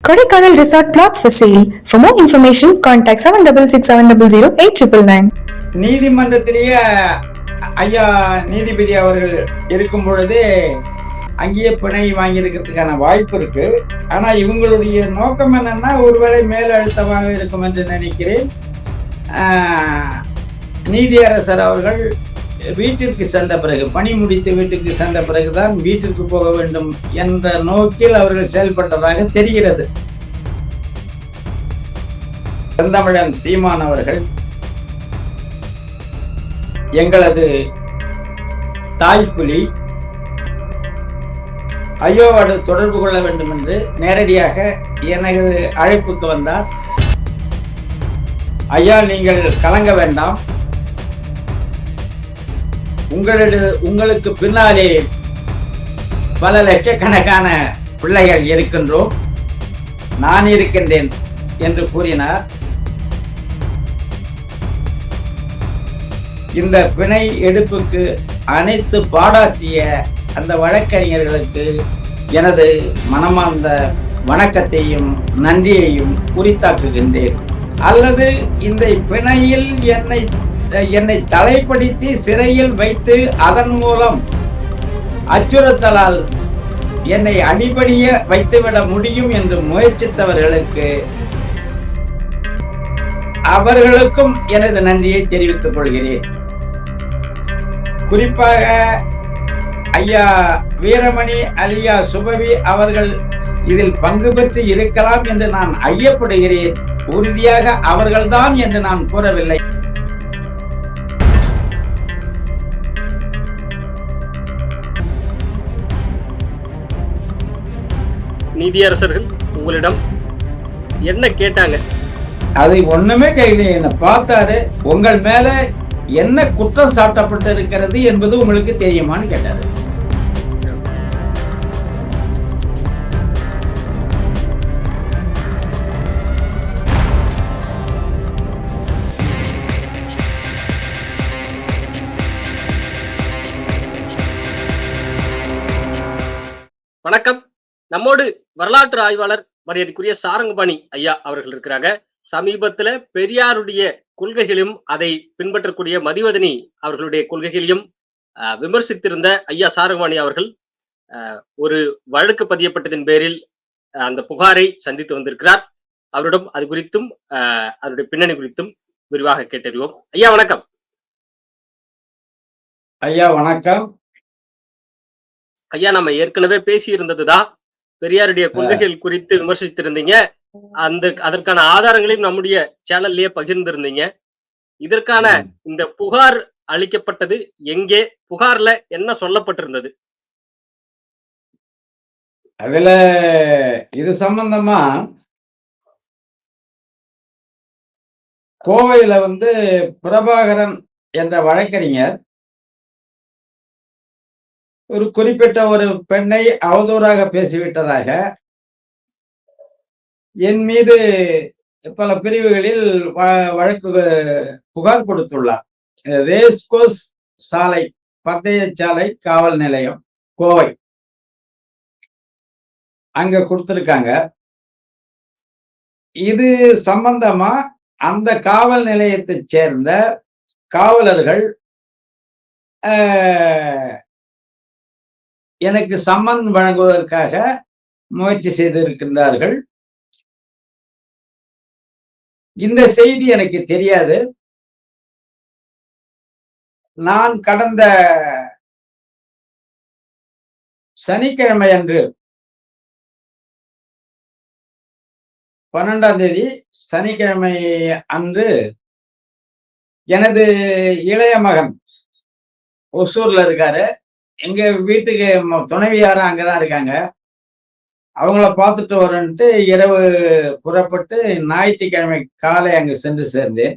Kodaikanal Resort Plots for sale. For more information, contact 7667008999. நீதிமன்றத்திலேயே ஐயா நீதிபதி அவர்கள் இருக்கும் பொழுதே அங்கேயே பிணை வாங்கியிருக்கிறதுக்கான வாய்ப்பு இருக்கு. ஆனா இவங்களுடைய நோக்கம் என்னன்னா ஒருவேளை மேலழுத்தமாக இருக்கும் என்று நினைக்கிறேன். நீதியரசர் அவர்கள் வீட்டிற்கு சென்ற பிறகு, பணி முடித்து வீட்டுக்கு சென்ற பிறகுதான் வீட்டிற்கு போக வேண்டும் என்ற நோக்கில் அவர்கள் செயல்பட்டதாக தெரிகிறது. செந்தமிழன் சீமான் அவர்கள் எங்களது தாய்ப்புலி ஐயோவோடு தொடர்பு கொள்ள வேண்டும் என்று நேரடியாக எனது அழைப்புக்கு வந்தார். ஐயா, நீங்கள் கலங்க வேண்டாம், உங்களுக்கு பின்னாலே பல லட்சக்கணக்கான பிள்ளைகள் இருக்கின்றோம், நான் இருக்கின்றேன் என்று கூறினார். இந்த பிணை எடுப்புக்கு அனைத்து பாடாற்றிய அந்த வழக்கறிஞர்களுக்கு எனது மனமார்ந்த வணக்கத்தையும் நன்றியையும் உரித்தாக்குகின்றேன். அல்லது இந்த பிணையில் என்னை தலைப்படுத்தி சிறையில் வைத்து அதன் மூலம் அச்சுறுத்தலால் என்னை அடிபடிய வைத்துவிட முடியும் என்று முயற்சித்தவர்களுக்கு அவர்களுக்கும் எனது நன்றியை தெரிவித்துக் கொள்கிறேன். குறிப்பாக ஐயா வீரமணி அலியா சுபவி அவர்கள் இதில் பங்கு பெற்று இருக்கலாம் என்று நான் ஐயப்படுகிறேன். உறுதியாக அவர்கள்தான் என்று நான் கூறவில்லை. நீதியரசர்கள் உங்களிடம் என்ன கேட்டாங்க? அதை ஒண்ணுமே கையில என்ன பார்த்தாரு. உங்கள் மேல என்ன குற்றம் சாட்டப்பட்டு இருக்கிறது என்பது உங்களுக்கு தெரியுமான்னு கேட்டாரு. வணக்கம். நம்மோடு வரலாற்று ஆய்வாளர் மரியாதைக்குரிய சாரங்கபாணி ஐயா அவர்கள் இருக்கிறாங்க. சமீபத்துல பெரியாருடைய கொள்கைகளையும் அதை பின்பற்றக்கூடிய மதிவதனி அவர்களுடைய கொள்கைகளையும் விமர்சித்திருந்த ஐயா சாரங்கபாணி அவர்கள் ஒரு வழக்கு பதியப்பட்டதின் பேரில் அந்த புகாரை சந்தித்து வந்திருக்கிறார். அவரிடம் அது குறித்தும் அதனுடைய பின்னணி குறித்தும் விரிவாக கேட்டறிவோம். ஐயா வணக்கம். ஐயா வணக்கம். ஐயா, நம்ம ஏற்கனவே பேசி இருந்ததுதான், பெரியாருடைய கொள்கைகள் குறித்து விமர்சித்திருந்தீங்க. அதற்கான ஆதாரங்களையும் நம்முடைய சேனல்லயே பகிர்ந்திருந்தீங்க. இதற்கான இந்த புகார் அளிக்கப்பட்டது எங்கே? புகார்ல என்ன சொல்லப்பட்டிருந்தது? அதுல இது சம்பந்தமா கோவையில பிரபாகரன் என்ற வழக்கறிஞர் ஒரு குறிப்பிட்ட ஒரு பெண்ணை அவதூறாக பேசிவிட்டதாக என் மீது பல பிரிவுகளில் வழக்கு புகார் கொடுத்துள்ளார். ரேஸ்கோஸ் சாலை பந்தயச்சாலை காவல் நிலையம் கோவை அங்க கொடுத்திருக்காங்க. இது சம்பந்தமா அந்த காவல் நிலையத்தைச் சேர்ந்த காவலர்கள் எனக்கு சம்மன் வழங்குவதற்காக முயற்சி செய்திருக்கின்றார்கள். இந்த செய்தி எனக்கு தெரியாது. நான் கடந்த சனிக்கிழமை அன்று 12ஆம் தேதி சனிக்கிழமை அன்று எனது இளைய மகன் ஒசூர்ல இருக்காரு. எங்க வீட்டுக்கு துணைவியாரும் அங்கதான் இருக்காங்க. அவங்கள பார்த்துட்டு வரேன்ட்டு இரவு புறப்பட்டு ஞாயிற்றுக்கிழமை காலை அங்கு சென்று சேர்ந்தேன்.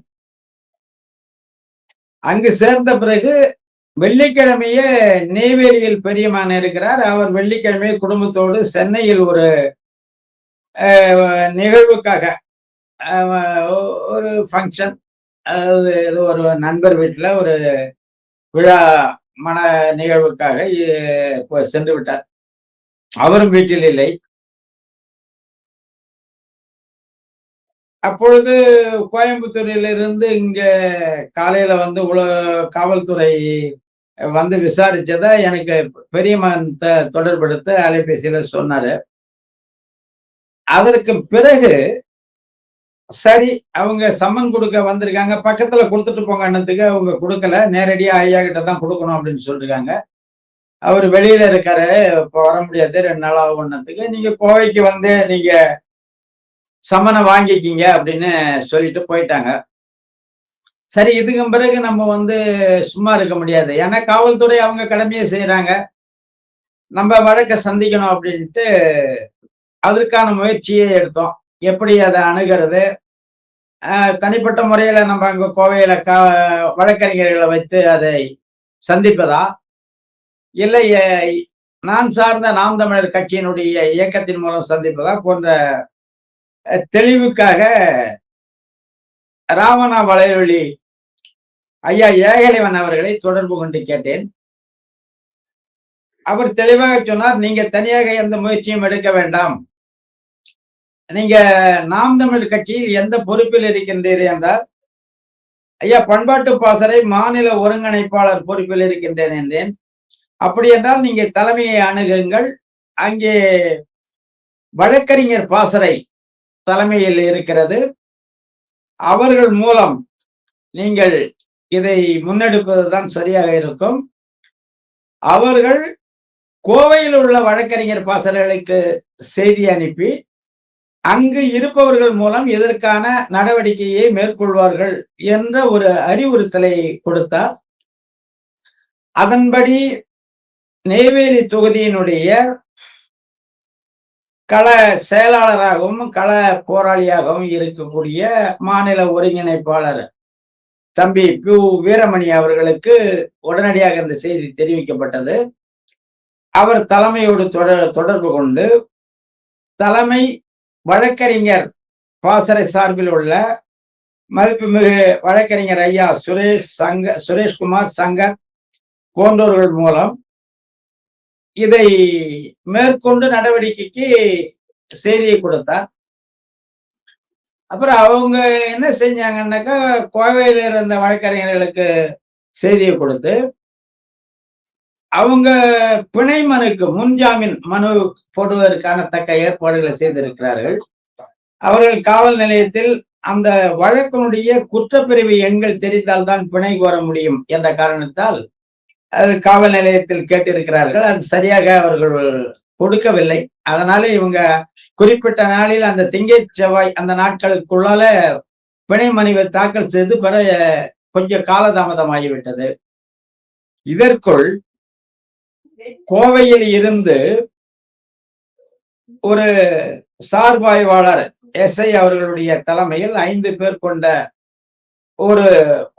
அங்கு சேர்ந்த பிறகு வெள்ளிக்கிழமையே நெய்வேலியில் பெரியமான இருக்கிறார். அவர் வெள்ளிக்கிழமை குடும்பத்தோடு சென்னையில் ஒரு நிகழ்வுக்காக ஒரு ஃபங்க்ஷன், அதாவது ஏதோ ஒரு நண்பர் வீட்டுல ஒரு விழா மன நிகழ்வுக்காக சென்று விட்டார். அவரும் வீட்டில் இல்லை. அப்பொழுது கோயம்புத்தூரிலிருந்து இங்க காலையில வந்து காவல்துறை வந்து விசாரிச்சத எனக்கு பெரிய மகன் தொடர்பெடுத்து அலைபேசியில சொன்னாரு. அதற்கு பிறகு சரி, அவங்க சம்மன் குடுக்க வந்திருக்காங்க. பக்கத்துல குடுத்துட்டு போங்க அண்ணத்துக்கு. அவங்க குடுக்கல. நேரடியா ஐயா கிட்ட தான் குடுக்கணும் அப்படின்னு சொல்லிருக்காங்க. அவரு வெளியில இருக்காரு. இப்ப வர முடியாது. 2 நாள் ஆகும்ன்னதுக்கு, நீங்க கோவைக்கு வந்து நீங்க சம்மன வாங்கிக்கீங்க அப்படின்னு சொல்லிட்டு போயிட்டாங்க. சரி, இதுக்கு பிறகு நம்ம வந்து சும்மா இருக்க முடியாது. ஏன்னா காவல்துறை அவங்க கடமைய செய்றாங்க. நம்ம வழக்க சந்திக்கணும் அப்படின்ட்டு அதற்கான முயற்சியை எடுத்தோம். எப்படி அத அணுகுறது? தனிப்பட்ட முறையில நம்ம அங்க கோவையில வழக்கறிஞர்களை வைத்து அதை சந்திப்பதா? இல்லை நான் சார்ந்த நாம் தமிழர் கட்சியினுடைய இயக்கத்தின் மூலம் சந்திப்பதா போன்ற தெளிவுக்காக ராவணா வலையொலி ஐயா ஏகலைவன் அவர்களை தொடர்பு கொண்டு கேட்டேன். அவர் தெளிவாக சொன்னார், நீங்க தனியாக எந்த முயற்சியும் எடுக்க வேண்டாம். நீங்க நாம் தமிழர் கட்சியில் எந்த பொறுப்பில் இருக்கின்றீர்கள் என்றால், ஐயா பண்பாட்டு பாசறை மாநில ஒருங்கிணைப்பாளர் பொறுப்பில் இருக்கின்றேன் என்றேன். அப்படி என்றால் நீங்க தலைமையை அணுகுங்கள். அங்கே வழக்கறிஞர் பாசறை தலைமையில் இருக்கிறது. அவர்கள் மூலம் நீங்கள் இதை முன்னெடுப்பதுதான் சரியாக இருக்கும். அவர்கள் கோவையில் உள்ள வழக்கறிஞர் பாசறைகளுக்கு செய்தி அனுப்பி அங்கு இருப்பவர்கள் மூலம் இதற்கான நடவடிக்கையை மேற்கொள்வார்கள் என்ற ஒரு அறிவுறுத்தலை கொடுத்தார். அதன்படி நெய்வேலி தொகுதியினுடைய கள செயலாளராகவும் கள போராளியாகவும் இருக்கக்கூடிய மாநில ஒருங்கிணைப்பாளர் தம்பி பி வீரமணி அவர்களுக்கு உடனடியாக இந்த செய்தி தெரிவிக்கப்பட்டது. அவர் தலைமையோடு தொடர்பு கொண்டு தலைமை வழக்கறிஞர் பாசறை சார்பில் உள்ள மதிப்புமிகு வழக்கறிஞர் ஐயா சுரேஷ்குமார் சங்கர் போன்றவர்கள் மூலம் இதை மேற்கொண்டு நடவடிக்கைக்கு செய்தியை கொடுத்தார். அப்புறம் அவங்க என்ன செஞ்சாங்கன்னாக்கா, கோவையில இருந்த வழக்கறிஞர்களுக்கு செய்தியை கொடுத்து, அவங்க பிணை மனுக்கு முன்ஜாமீன் மனு போடுவதற்கான தக்க ஏற்பாடுகளை செய்திருக்கிறார்கள். அவர்கள் காவல் நிலையத்தில் அந்த வழக்கினுடைய குற்றப்பிரிவு எண்கள் தெரிந்தால்தான் பிணை கோர முடியும் என்ற காரணத்தால் அது காவல் நிலையத்தில் கேட்டிருக்கிறார்கள். அது சரியாக அவர்கள் கொடுக்கவில்லை. அதனால இவங்க குறிப்பிட்ட நாளில் அந்த திங்கள் செவ்வாய் அந்த நாட்களுக்குள்ளால பிணை மனுவை தாக்கல் செய்து பெற கொஞ்சம் காலதாமதமாகிவிட்டது. இதற்குள் கோவையில் இருந்து ஒரு சார்பாய்வாளர் எஸ்ஐ அவர்களுடைய தலைமையில் 5 பேர் கொண்ட ஒரு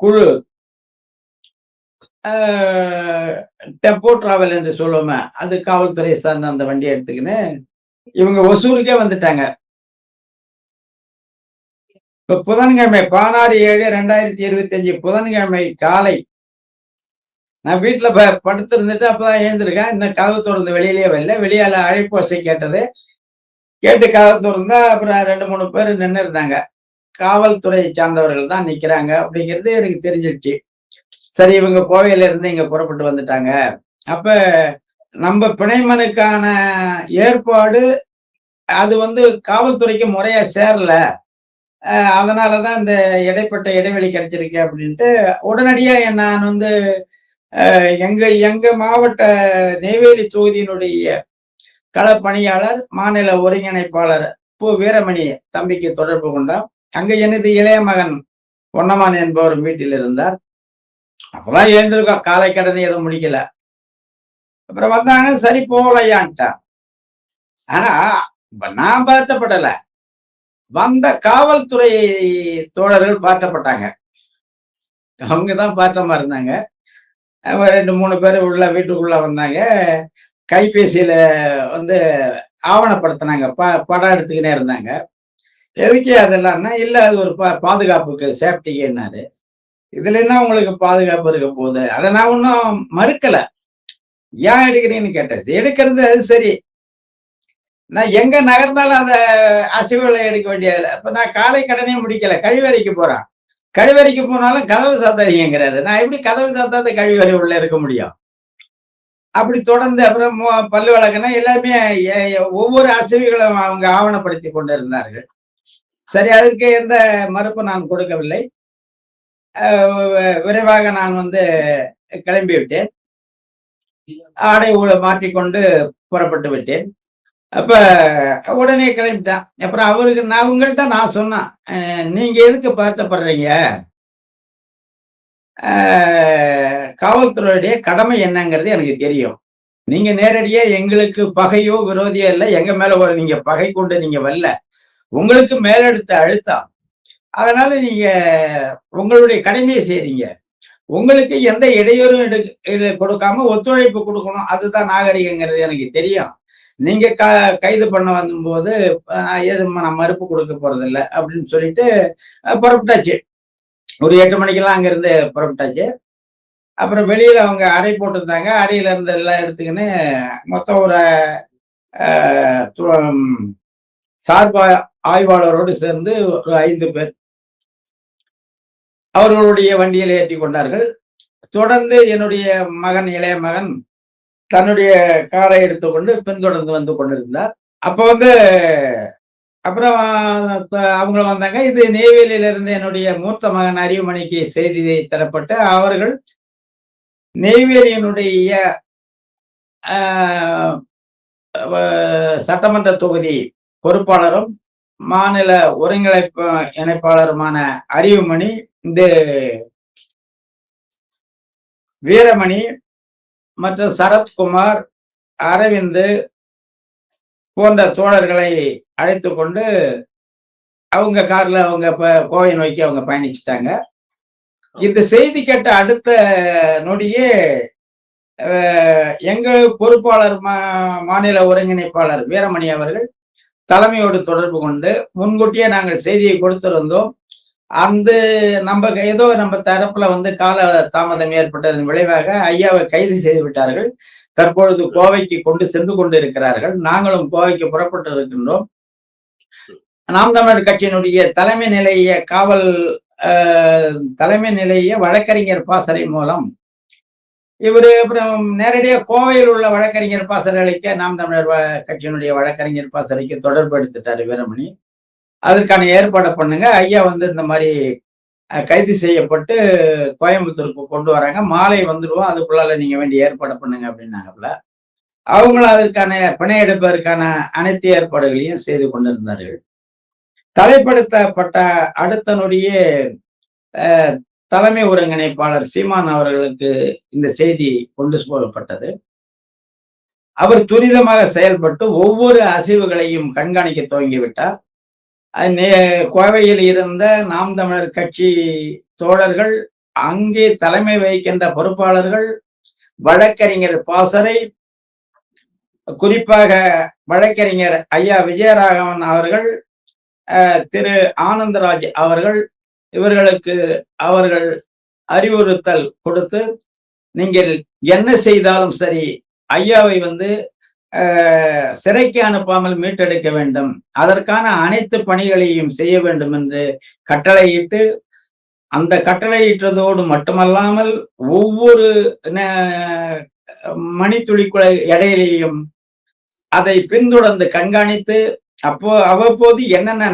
குழு டெம்போ டிராவல் என்று சொல்லுவோமே, அது காவல்துறை சார்ந்த அந்த வண்டியை எடுத்துக்கின்னு இவங்க ஒசூருக்கே வந்துட்டாங்க. இப்ப புதன்கிழமை 16/7/2025 புதன்கிழமை காலை நான் வீட்டுல படுத்து இருந்துட்டு அப்பதான் எழுந்திருக்கேன். இன்னும் கதவு திறந்து வெளியிலேயே வரல. வெளியால அழைப்போசை கேட்டது. கேட்டு கதவு திறந்தா அப்புறம் 2-3 பேர் நின்று இருந்தாங்க. காவல்துறையை சார்ந்தவர்கள் தான் நிக்கிறாங்க அப்படிங்கிறது எனக்கு தெரிஞ்சிடுச்சு. சரி, இவங்க கோவையில இருந்து இங்க புறப்பட்டு வந்துட்டாங்க. அப்ப நம்ம பிணைமனுக்கான ஏற்பாடு அது வந்து காவல்துறைக்கு முறையா சேரல. அதனாலதான் இந்த இடைப்பட்ட இடைவெளி கிடைச்சிருக்கு அப்படின்ட்டு உடனடியா நான் வந்து எங்க மாவட்ட நெய்வேலி தொகுதியினுடைய களப்பணியாளர் மாநில ஒருங்கிணைப்பாளர் வீரமணி தம்பிக்கு தொடர்பு கொண்டார். அங்க எனது இளைய மகன் பொன்னமான் என்பவர் வீட்டில் இருந்தார். அப்பதான் எழுந்திருக்கோம், காலை கடனை எதுவும் முடிக்கல. அப்புறம் வந்தாங்க, சரி போகலையான்ட்டான். ஆனா நான் பாட்டப்படல, வந்த காவல்துறை தோழர்கள் பாட்டப்பட்டாங்க. அவங்கதான் பாட்டமா இருந்தாங்க. 2-3 பேர் உள்ள வீட்டுக்குள்ள வந்தாங்க. கைபேசியில வந்து ஆவணப்படுத்தினாங்க, படம் எடுத்துக்கினே இருந்தாங்க. எதுக்கு அதெல்லாம்னா, இல்ல அது ஒரு பாதுகாப்புக்கு சேஃப்டிக்குன்னாரு. இதுல என்ன உங்களுக்கு பாதுகாப்பு இருக்க போகுது? அதை நான் ஒன்னும் மறுக்கல. ஏன் எடுக்கிறீங்கன்னு கேட்டேன். எடுக்கிறது அது சரி. நான் எங்க நகர்ந்தாலும் அந்த அசைவுகளை எடுக்க வேண்டியதில்ல. இப்ப நான் காலை கடனே முடிக்கல. கழிவறைக்கு போறேன். கழிவறைக்கு போனாலும் கதவு சாத்தாதீங்கங்கிறாரு. நான் எப்படி கதவு சாத்தாத கழிவறை உள்ள இருக்க முடியும்? அப்படி தொடர்ந்து அப்புறம் பல்லு விளக்குனா எல்லாமே ஒவ்வொரு அசைவுகளும் அவங்க ஆவணப்படுத்திக் கொண்டிருந்தார்கள். சரி, அதற்கு எந்த மறுப்பும் நான் கொடுக்கவில்லை. விரைவாக நான் வந்து கிளம்பி விட்டேன். ஆடை மாற்றிக்கொண்டு புறப்பட்டு விட்டேன். அப்ப உடனே கிளம்பிட்டான். அப்புறம் அவருக்கு அவங்கள்ட்ட நான் சொன்னேன், நீங்க எதுக்கு பதட்டப்படுறீங்க? அ காவல்துறையுடைய கடமை என்னங்கிறது எனக்கு தெரியும். நீங்க நேரடியா எங்களுக்கு பகையோ, விரோதியோ இல்ல. எங்க மேல நீங்க பகை கொண்டு நீங்க வரல. உங்களுக்கு மேலெடுத்த அழுத்தம். அதனால நீங்க உங்களுடைய கடமைய செய்றீங்க. உங்களுக்கு எந்த இடையூறும் இது கொடுக்காம ஒத்துழைப்பு குடுக்கணும். அதுதான் நாகரிகங்கிறது எனக்கு தெரியும். நீங்க கைது பண்ண வந்தம்போது, எதுவும் நான் மறுப்பு குடுக்க போறதில்ல அப்படின்னு சொல்லிட்டு புறப்பட்டாச்சு. ஒரு 8 மணிக்கெல்லாம் அங்கிருந்து புறப்பட்டாச்சு. அப்புறம் வெளியில அவங்க அறை போட்டிருந்தாங்க. அறையில இருந்து எல்லாம் எடுத்துக்கின்னு மொத்தம் ஒரு அ து சார்பு ஆய்வாளரோடு சேர்ந்து ஒரு 5 பேர் அவர்களுடைய வண்டியில் ஏற்றிக் கொண்டார்கள். தொடர்ந்து என்னுடைய மகன், இளைய மகன் தன்னுடைய காரை எடுத்துக்கொண்டு பின்தொடர்ந்து வந்து கொண்டிருந்தார். அப்ப வந்து அப்புறம் அவங்க வந்தாங்க. இது நெய்வேலியில இருந்து என்னுடைய மூத்த மகன் அறிவுமணிக்கு செய்தி தரப்பட்டு, அவர்கள் நெய்வேலியினுடைய அ வ சட்டமன்ற தொகுதி பொறுப்பாளரும், மாநில ஒருங்கிணைப்பு இணைப்பாளருமான அறிவுமணி, இந்த வீரமணி மற்றும் சரத்குமார், அரவிந்த் போன்ற தோழர்களை அழைத்துக் கொண்டு அவங்க கார்ல அவங்க கோவை நோக்கி அவங்க பயணிச்சுட்டாங்க. இந்த செய்தி கேட்ட அடுத்த நொடியே எங்க பொறுப்பாளர் மாநில ஒருங்கிணைப்பாளர் வீரமணி அவர்கள் தலைமையோடு தொடர்பு கொண்டு முன்கூட்டியே நாங்கள் செய்தியை கொடுத்திருந்தோம். அந்த நம்ம தரப்புல வந்து கால தாமதம் ஏற்பட்டதன் விளைவாக ஐயாவை கைது செய்து விட்டார்கள். தற்பொழுது கோவைக்கு கொண்டு சென்று கொண்டிருக்கிறார்கள். நாங்களும் கோவைக்கு புறப்பட்டு இருக்கின்றோம். நாம் தமிழர் கட்சியினுடைய தலைமை நிலைய காவல் தலைமை நிலைய வழக்கறிஞர் பாசறை மூலம் இவரு அப்புறம் நேரடியா கோவையில் உள்ள வழக்கறிஞர் பாசறைக்கு நாம் தமிழர் கட்சியினுடைய வழக்கறிஞர் பாசறைக்கு தொடர்பு எடுத்துட்டாரு வீரமணி. அதற்கான ஏற்பாடை பண்ணுங்க. ஐயா வந்து இந்த மாதிரி கைது செய்யப்பட்டு கோயம்புத்தூருக்கு கொண்டு வராங்க. மாலை வந்துடுவோம். அதுக்குள்ளால நீங்க வேண்டிய ஏற்பாடை பண்ணுங்க அப்படின்னாங்கல்ல. அவங்களும் அதற்கான பிணை எடுப்பதற்கான அனைத்து ஏற்பாடுகளையும் செய்து கொண்டிருந்தார்கள். தலைப்படுத்தப்பட்ட அடுத்த நொடியே தலைமை ஒருங்கிணைப்பாளர் சீமான் அவர்களுக்கு இந்த செய்தி கொண்டு போகப்பட்டது. அவர் துரிதமாக செயல்பட்டு ஒவ்வொரு அசைவுகளையும் கண்காணிக்க துவங்கிவிட்டார். கோவையில் இருந்த நாம் தமிழர் கட்சி தோழர்கள், அங்கே தலைமை வகிக்கின்ற பொறுப்பாளர்கள், வழக்கறிஞர் பாசறை, குறிப்பாக வழக்கறிஞர் ஐயா விஜயராகவன் அவர்கள், திரு ஆனந்தராஜ் அவர்கள், இவர்களுக்கு அவர்கள் அறிவுறுத்தல் கொடுத்து, நீங்கள் என்ன செய்தாலும் சரி ஐயாவை வந்து சிறைக்கு அனுப்பாமல் மீட்டெடுக்க வேண்டும், அதற்கான அனைத்து பணிகளையும் செய்ய வேண்டும் என்று கட்டளையிட்டு, அந்த கட்டளையிட்டதோடு மட்டுமல்லாமல் ஒவ்வொரு மணித்துளிக்குள்ள இடையிலேயும் அதை பின்தொடர்ந்து கண்காணித்து அவ்வப்போது என்னென்ன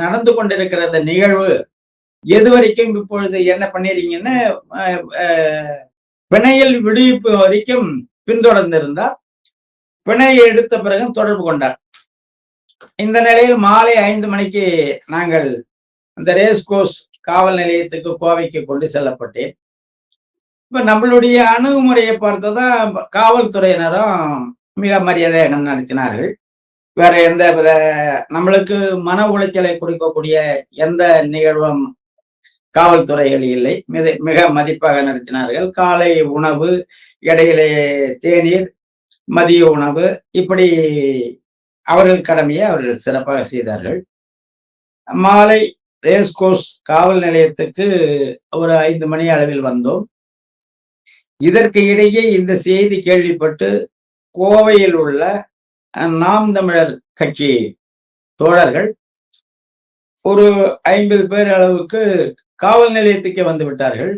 நடந்து கொண்டிருக்கிறது நிகழ்வு, எது வரைக்கும் இப்பொழுது என்ன பண்ணிருக்கீங்கன்னு பிணையில் விடுவிப்பு வரைக்கும் பின்தொடர்ந்திருந்தார். பிணையை எடுத்த பிறகு தொடர்பு கொண்டார். இந்த நிலையில் மாலை 5 மணிக்கு நாங்கள் இந்த ரேஸ்கோர்ஸ் காவல் நிலையத்துக்கு கோவைக்கு கொண்டு செல்லப்பட்டேன். இப்ப நம்மளுடைய அணுகுமுறையை பார்த்ததான் காவல்துறையினரும் மிக மரியாதையாக நடத்தினார்கள். வேற எந்த வித நம்மளுக்கு மன உளைச்சலை கொடுக்கக்கூடிய எந்த நிகழ்வும் காவல்துறைகள் இல்லை. மிக மதிப்பாக நடத்தினார்கள். காலை உணவு, இடையிலே தேநீர், மதிய உணவு, இப்படி அவர்கள் கடமையை அவர்கள் சிறப்பாக செய்தார்கள். மாலை ரேஸ்கோர்ஸ் காவல் நிலையத்துக்கு ஒரு 5 மணி அளவில் வந்தோம். இதற்கு இடையே இந்த செய்தி கேள்விப்பட்டு கோவையில் உள்ள நாம் தமிழர் கட்சி தோழர்கள் ஒரு 50 பேர் அளவுக்கு காவல் நிலையத்துக்கே வந்து விட்டார்கள்.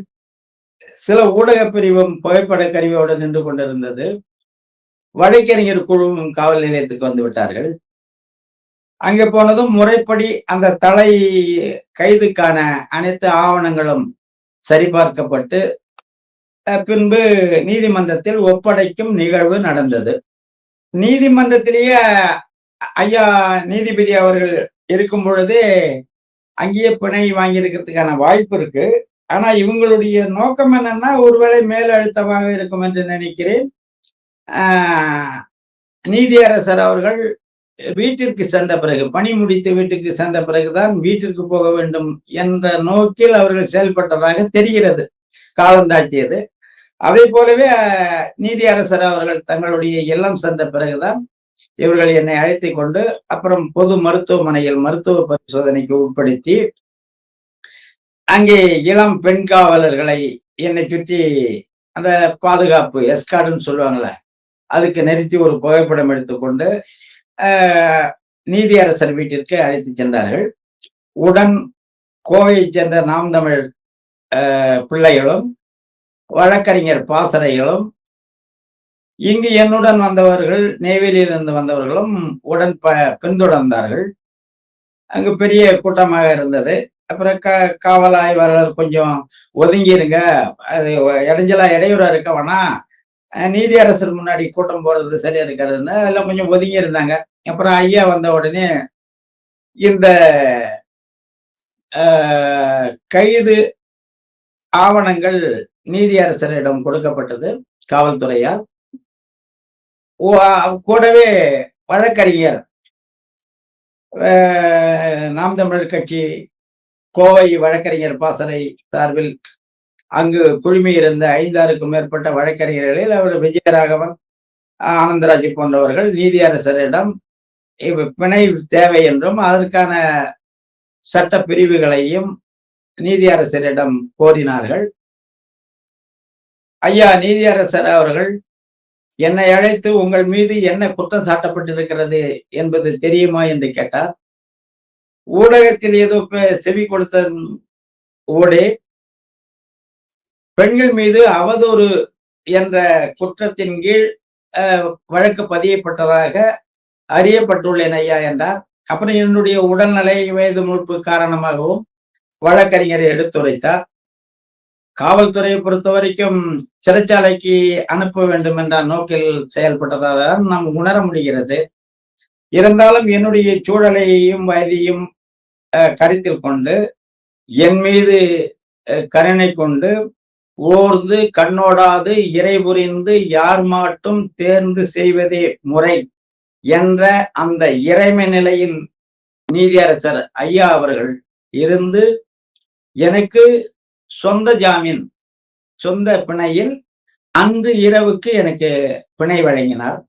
சில ஊடக பிரிவும் புகைப்பட கருவியோடு நின்று கொண்டிருந்தது. வழக்கறிஞர் குழுவும் காவல் நிலையத்துக்கு வந்து விட்டார்கள். அங்கே போனதும் முறைப்படி அந்த தலை கைதுக்கான அனைத்து ஆவணங்களும் சரிபார்க்கப்பட்டு பின்பு நீதிமன்றத்தில் ஒப்படைக்கும் நிகழ்வு நடந்தது. நீதிமன்றத்திலேயே ஐயா நீதிபதி அவர்கள் இருக்கும் பொழுதே அங்கேயே பிணை வாங்கியிருக்கிறதுக்கான வாய்ப்பு இருக்கு. ஆனா இவங்களுடைய நோக்கம் என்னன்னா ஒருவேளை மேலழுத்தமாக இருக்கும் என்று நினைக்கிறேன். நீதியரசர் அவர்கள் வீட்டிற்கு சென்ற பிறகு, பணி முடித்து வீட்டுக்கு சென்ற பிறகுதான் வீட்டிற்கு போக வேண்டும் என்ற நோக்கில் அவர்கள் செயல்பட்டதாக தெரிகிறது. காலம் தாழ்த்தியது. அதே போலவே நீதியரசர் அவர்கள் தங்களுடைய இல்லம் சென்ற பிறகுதான் இவர்கள் என்னை அழைத்துக் கொண்டு அப்புறம் பொது மருத்துவமனையில் மருத்துவ பரிசோதனைக்கு உட்படுத்தி அங்கே இளம் பெண் காவலர்களை என்னை சுற்றி அந்த பாதுகாப்பு எஸ்கார்டுன்னு சொல்லுவாங்கல்ல, அதுக்கு நிறுத்தி ஒரு புகைப்படம் எடுத்துக்கொண்டு நீதியரசர் வீட்டிற்கு அழைத்து சென்றார்கள். உடன் கோவையைச் சேர்ந்த நாம் தமிழ் பிள்ளைகளும் வழக்கறிஞர் பாசறைகளும் இங்கு என்னுடன் வந்தவர்கள் நெய்வேலியில் இருந்து வந்தவர்களும் உடன் பின்தொடர்ந்தார்கள். அங்கு பெரிய கூட்டமாக இருந்தது. அப்புறம் காவல் ஆய்வாளர் கொஞ்சம் ஒதுங்கிருங்க, அது இடையூறா இருக்க வேணாம், நீதியரசர் முன்னாடி கூட்டம் போறது சரியா இருக்காதுன்னு எல்லாம் கொஞ்சம் ஒதுங்கி இருந்தாங்க. அப்புறம் ஐயா வந்த உடனே இந்த கைது ஆவணங்கள் நீதியரசரிடம் கொடுக்கப்பட்டது காவல்துறையால். கூடவே வழக்கறிஞர் நாம் தமிழர் கட்சி கோவை வழக்கறிஞர் பாசறை சார்பில் அங்கு குழுமி இருந்த 5-6க்கும் மேற்பட்ட வழக்கறிஞர்களில் அவர் விஜயராகவன், ஆனந்தராஜ் போன்றவர்கள் நீதியரசரிடம் பிணை தேவை என்றும் அதற்கான சட்ட பிரிவுகளையும் நீதியரசரிடம் கோரினார்கள். ஐயா நீதியரசர் அவர்கள் என்னை அழைத்து உங்கள் மீது என்ன குற்றம் சாட்டப்பட்டிருக்கிறது என்பது தெரியுமா என்று கேட்டார். ஊடகத்தில் ஏதோ செவி கொடுத்த ஓடே பெண்கள் மீது அவதூறு என்ற குற்றத்தின் கீழ் வழக்கு பதியப்பட்டதாக அறியப்பட்டுள்ளேன் ஐயா என்றார். அப்புறம் என்னுடைய உடல்நிலை வயது மூப்பு காரணமாகவும் வழக்கறிஞரை எடுத்துரைத்தார். காவல்துறையை பொறுத்த வரைக்கும் சிறைச்சாலைக்கு அனுப்ப வேண்டும் என்ற நோக்கில் செயல்பட்டதாக நாம் உணர முடிகிறது. இருந்தாலும் என்னுடைய சூழலையும் வயதையும் கருத்தில் கொண்டு என் மீது கருணை கொண்டு ஓர்ந்து கண்ணோடாது இறை புரிந்து யார் மாட்டும் தேர்ந்து செய்வதே முறை என்ற அந்த இறைமை நிலையில் நீதியரசர் ஐயா அவர்கள் இருந்து எனக்கு சொந்த ஜாமீன், சொந்த பிணையில் அன்று இரவுக்கு எனக்கு பிணை வழங்கினார்.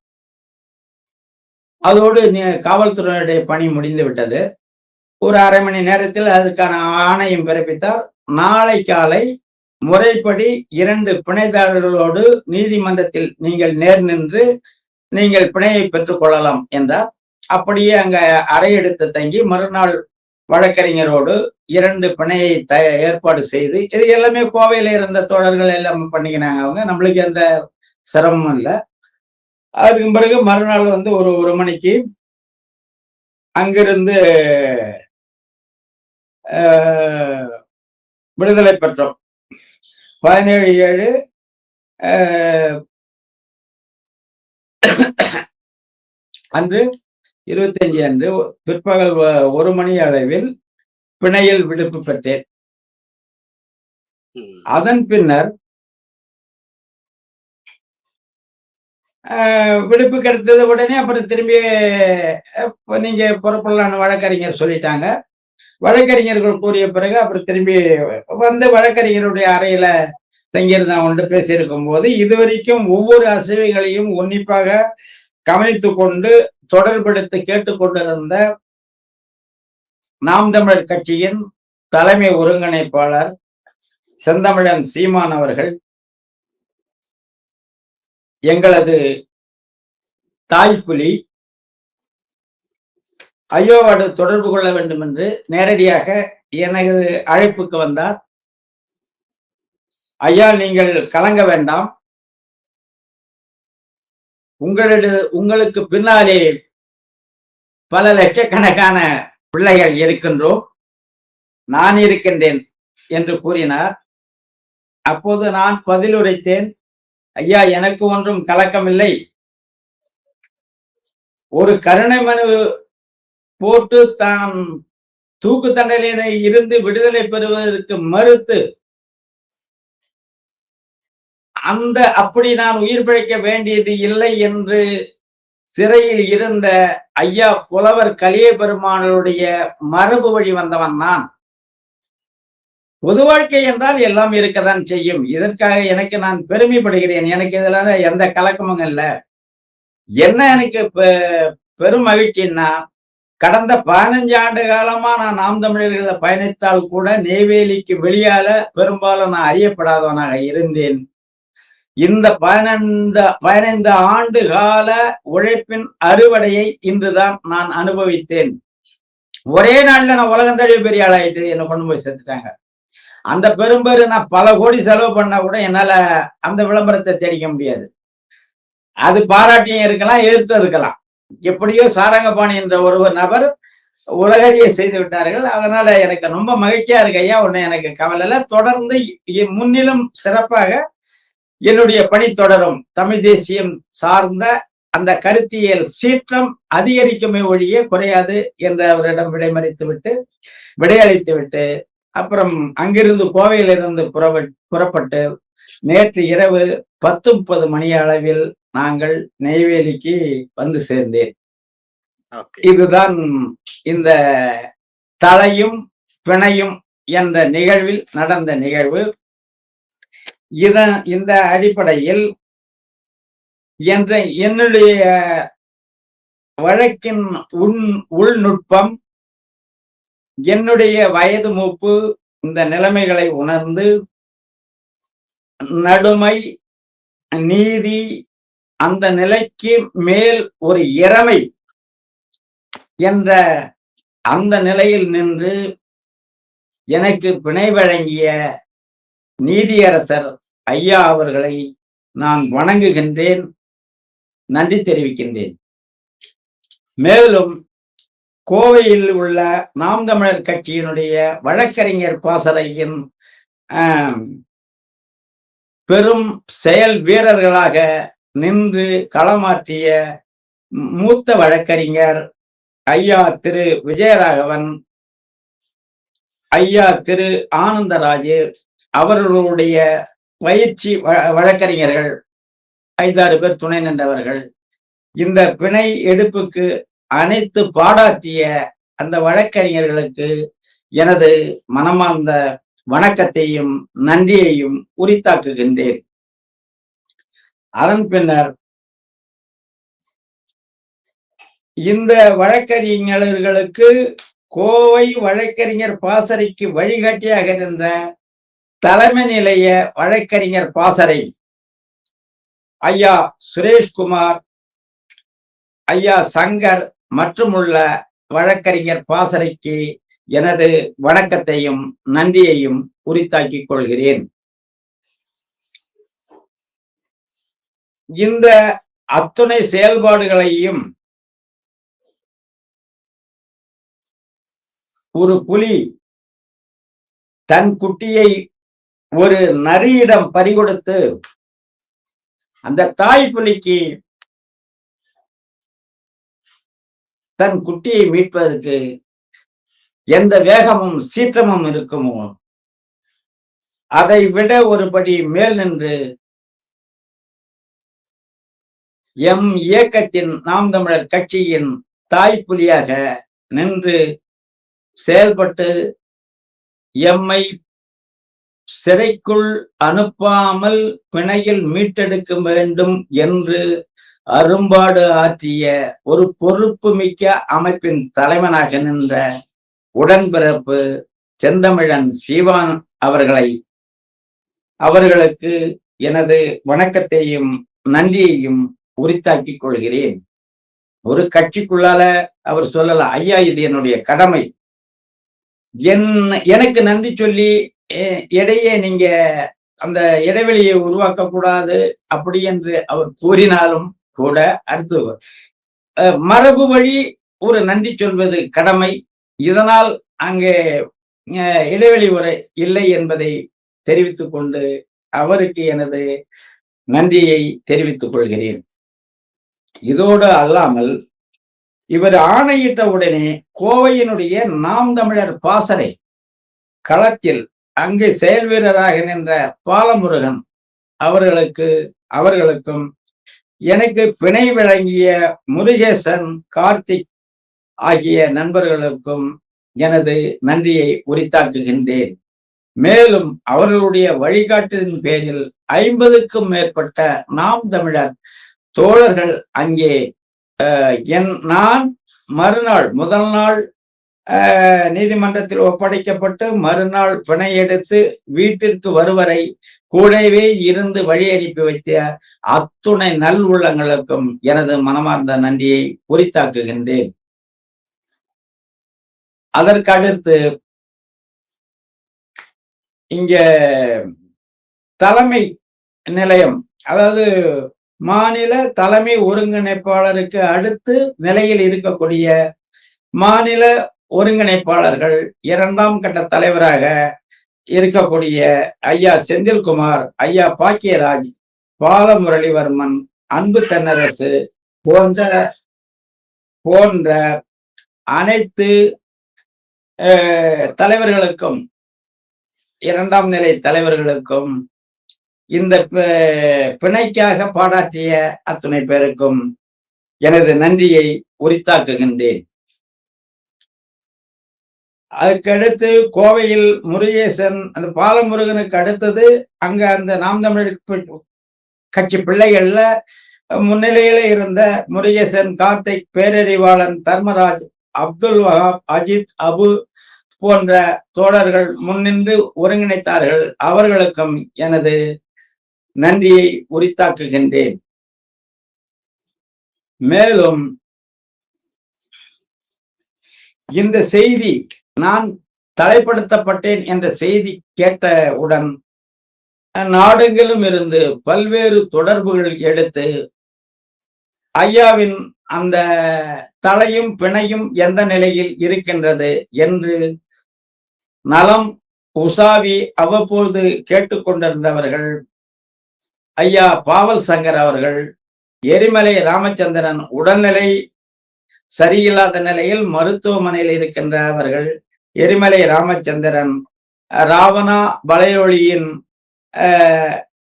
அதோடு காவல்துறையினுடைய பணி முடிந்து விட்டது. ஒரு அரை மணி நேரத்தில் அதற்கான ஆணையம் பிறப்பித்தார். நாளை காலை முறைப்படி 2 பிணைதாரர்களோடு நீதிமன்றத்தில் நீங்கள் நேர் நின்று நீங்கள் பிணையை பெற்றுக் கொள்ளலாம் என்றார். அப்படியே அங்க அறை எடுத்து தங்கி மறுநாள் வழக்கறிஞரோடு 2 பிணையை ஏற்பாடு செய்து, இது எல்லாமே கோவையில இருந்த தோழர்கள் எல்லாம் பண்ணிக்கினாங்க. அவங்க நம்மளுக்கு எந்த சிரமமும் இல்லை. அதுக்கு பிறகு மறுநாள் வந்து ஒரு மணிக்கு அங்கிருந்து விடுதலை பெற்றோம். 17/7 அன்று 25 அன்று பிற்பகல் 1 மணி அளவில் பிணையில் விடுப்பு பெற்றேன். அதன் பின்னர் விடுப்பு கிடைத்தது உடனே அப்புறம் திரும்பி நீங்க புறப்படலான்னு வழக்கறிஞர் சொல்லிட்டாங்க. வழக்கறிஞர்கள் கூறிய பிறகு அப்புறம் திரும்பி வந்து வழக்கறிஞருடைய அறையில தங்கியிருந்தா கொண்டு பேசியிருக்கும் போது இதுவரைக்கும் ஒவ்வொரு அசைவுகளையும் உன்னிப்பாக கவனித்து கொண்டு தொடர்பெடுத்து கேட்டுக்கொண்டிருந்த நாம் தமிழர் கட்சியின் தலைமை ஒருங்கிணைப்பாளர் செந்தமிழன் சீமான் அவர்கள் எங்களது தாய்ப்புலி, ஐயாவோடு தொடர்பு கொள்ள வேண்டும் என்று நேரடியாக எனது அழைப்புக்கு வந்தார். ஐயா, நீங்கள் கலங்க வேண்டாம், உங்களுக்கு பின்னாலே பல லட்சக்கணக்கான பிள்ளைகள் இருக்கின்றோம், நான் இருக்கின்றேன் என்று கூறினார். அப்போது நான் பதிலுரைத்தேன், ஐயா, எனக்கு ஒன்றும் கலக்கமில்லை. ஒரு கருணை மனு போட்டு தான் தூக்கு தண்டனையில் இருந்து விடுதலை பெறுவதற்கு மறுத்து அப்படி நான் உயிர் பிழைக்க வேண்டியது இல்லை என்று சிறையில் இருந்த ஐயா புலவர் கலிய பெருமானுடைய மரபு வழி வந்தவன் நான். பொது வாழ்க்கை என்றால் எல்லாம் இருக்கத்தான் செய்யும். இதற்காக எனக்கு நான் பெருமைப்படுகிறேன். எனக்கு இதுல எந்த கலக்கமும் இல்லை. என்ன எனக்கு பெரும் மகிழ்ச்சின்னா, கடந்த 15 ஆண்டு காலமா நான் நாம் தமிழர்களை பயணித்தால் கூட நெய்வேலிக்கு வெளியால பெரும்பாலும் நான் அறியப்படாதவனாக இருந்தேன். இந்த 15 ஆண்டு கால உழைப்பின் அறுவடையை இன்றுதான் நான் அனுபவித்தேன். ஒரே நாள்ல நான் உலகம் தழுவி பெரிய ஆளாயிட்டு என்னை கொண்டு போய் சேர்த்துட்டாங்க. அந்த பெரும்பேரு நான் பல கோடி செலவு பண்ணா கூட என்னால அந்த விளம்பரத்தை தேடிக்க முடியாது. அது பாராட்டியும் இருக்கலாம், எதிர்த்து இருக்கலாம். எப்படியோ சாரங்கபாணி என்ற ஒரு நபர் உலகறிய செய்து விட்டார்கள். அதனால எனக்கு ரொம்ப மகிழ்ச்சியா இருக்கு. ஐயா, ஒண்ணு எனக்கு கவலை இல்லை. தொடர்ந்து முன்னிலும் சிறப்பாக என்னுடைய பணி தொடரும். தமிழ் தேசியம் சார்ந்த அந்த கருத்தியல் சீற்றம் அதிகரிக்குமே ஒழிய குறையாது என்று அவரிடம் விடையளித்து விட்டு அப்புறம் அங்கிருந்து கோவையிலிருந்து புறப்பட்டு நேற்று இரவு 10:30 மணி அளவில் நாங்கள் நெய்வேலிக்கு வந்து சேர்ந்தேன். இதுதான் இந்த தலையும் பிணையும் என்ற நிகழ்வில் நடந்த நிகழ்வு. இந்த அடிப்படையில் என்னுடைய வழக்கின் உள்நுட்பம், என்னுடைய வயது மூப்பு, இந்த நிலைமைகளை உணர்ந்து நடுமை, நீதி, அந்த நிலைக்கு மேல் ஒரு இறைமை என்ற அந்த நிலையில் நின்று எனக்கு பிணை வழங்கிய நீதியரசர் ஐயா அவர்களை நான் வணங்குகின்றேன், நன்றி தெரிவிக்கின்றேன். மேலும் கோவையில் உள்ள நாம் தமிழர் கட்சியினுடைய வழக்கறிஞர் பாசறையின் பெரும் செயல் வீரர்களாக நின்று களமாற்றிய மூத்த வழக்கறிஞர் ஐயா திரு விஜயராகவன், ஐயா திரு ஆனந்தராஜு அவர்களுடைய பயிற்சி வழக்கறிஞர்கள் 5-6 பேர் துணை நின்றவர்கள், இந்த பிணை எடுப்புக்கு அனைத்து பாடாற்றிய அந்த வழக்கறிஞர்களுக்கு எனது மனமார்ந்த வணக்கத்தையும் நன்றியையும் உரித்தாக்குகின்றேன். அதன் பின்னர் இந்த வழக்கறிஞர்களுக்கு கோவை வழக்கறிஞர் பாசறைக்கு வழிகாட்டியாக இருந்த தலைமை நிலைய வழக்கறிஞர் பாசறை ஐயா சுரேஷ்குமார், ஐயா சங்கர் மற்றும் உள்ள வழக்கறிஞர் பாசறைக்கு எனது வணக்கத்தையும் நன்றியையும் உரித்தாக்கிக் கொள்கிறேன். இந்த அத்துணை செயல்பாடுகளையும் ஒரு புலி தன் குட்டியை ஒரு நரியிடம் பறிகொடுத்து அந்த தாய் புலிக்கு தன் குட்டியை மீட்பதற்கு எந்த வேகமும் சீற்றமும் இருக்குமோ அதை விட ஒருபடி மேல் நின்று எம் இயக்கத்தின் நாம் தமிழர் கட்சியின் தாய் புலியாக நின்று செயல்பட்டு எம்மை சிறைக்குள் அனுப்பாமல் பிணையில் மீட்டெடுக்க வேண்டும் என்று அரும்பாடு ஆற்றிய ஒரு பொறுப்பு மிக்க அமைப்பின் தலைவனாக நின்ற உடன்பிறப்பு செந்தமிழன் சீவான் அவர்களுக்கு எனது வணக்கத்தையும் நன்றியையும் உரித்தாக்கிக் கொள்கிறேன். ஒரு கட்சிக்குள்ளால அவர் சொல்லலாம், ஐயா இது என்னுடைய கடமை, எனக்கு நன்றி சொல்லி இடையே நீங்க அந்த இடைவெளியை உருவாக்க கூடாது அப்படி என்று அவர் கூறினாலும் கூட, அடுத்து மரபு வழி ஒரு நன்றி சொல்வது கடமை. இதனால் அங்கே இடைவெளி உரை இல்லை என்பதை தெரிவித்துக் கொண்டு அவருக்கு எனது நன்றியை தெரிவித்துக் கொள்கிறேன். இதோடு அல்லாமல் இவர் ஆணையிட்ட உடனே கோவையினுடைய நாம் தமிழர் பாசறை களத்தில் அங்கு செயல் வீரராக நின்ற பாலமுருகன் அவர்களுக்கும் எனக்கு பிணை வழங்கிய முருகேசன், கார்த்திக் ஆகிய நண்பர்களுக்கும் எனது நன்றியை உரித்தாக்குகின்றேன். மேலும் அவர்களுடைய வழிகாட்டுதலின் பேரில் 50க்கும் மேற்பட்ட நாம் தமிழர் தோழர்கள் அங்கே நான் மறுநாள் முதல் நாள் நீதிமன்றத்தில் ஒப்படைக்கப்பட்டு மறுநாள் பிணை எடுத்து வீட்டிற்கு வருவரை கூடவே இருந்து வழி அனுப்பி வைத்த அத்துணை நல் உள்ளங்களுக்கும் எனது மனமார்ந்த நன்றியை உரித்தாக்குகின்றேன். அதற்கடுத்து இங்க தலைமை நிலையம், அதாவது மாநில தலைமை ஒருங்கிணைப்பாளருக்கு அடுத்து நிலையில் இருக்கக்கூடிய மாநில ஒருங்கிணைப்பாளர்கள் 2ஆம் கட்ட தலைவராக இருக்கக்கூடிய ஐயா செந்தில்குமார், ஐயா பாக்கியராஜ், பாலமுரளிவர்மன், அன்பு தென்னரசு போன்ற அனைத்து தலைவர்களுக்கும், 2ஆம் நிலை தலைவர்களுக்கும், இந்த பிணைக்காக பாடாற்றிய அத்துணை பேருக்கும் எனது நன்றியை உரித்தாக்குகின்றேன். அதுக்கடுத்து கோவையில் முருகேசன், அந்த பாலமுருகனுக்கு அடுத்தது அங்க அந்த நாம் தமிழர் கட்சி பிள்ளைகள்ல முன்னிலையில இருந்த முருகேசன், கார்த்திக், பேரறிவாளன், தர்மராஜ், அப்துல் வஹாப், அஜித், அபு போன்ற தோழர்கள் முன்னின்று ஒருங்கிணைத்தார்கள். அவர்களுக்கும் எனது நன்றியை உரித்தாக்குகின்றேன். மேலும் இந்த செய்தி, நான் தலைப்படுத்தப்பட்டேன் என்ற செய்தி கேட்டவுடன் நாடெங்கிலும் இருந்து பல்வேறு தொடர்புகள் எடுத்து ஐயாவின் அந்த தலையும் பிணையும் எந்த நிலையில் இருக்கின்றது என்று நலம் உசாவி அவ்வப்போது கேட்டுக்கொண்டிருந்தவர்கள் ஐயா பாவல் சங்கர் அவர்கள், எரிமலை ராமச்சந்திரன் உடல்நிலை சரியில்லாத நிலையில் மருத்துவமனையில் இருக்கின்ற அவர்கள், எரிமலை ராமச்சந்திரன், ராவணா வலையொலியின்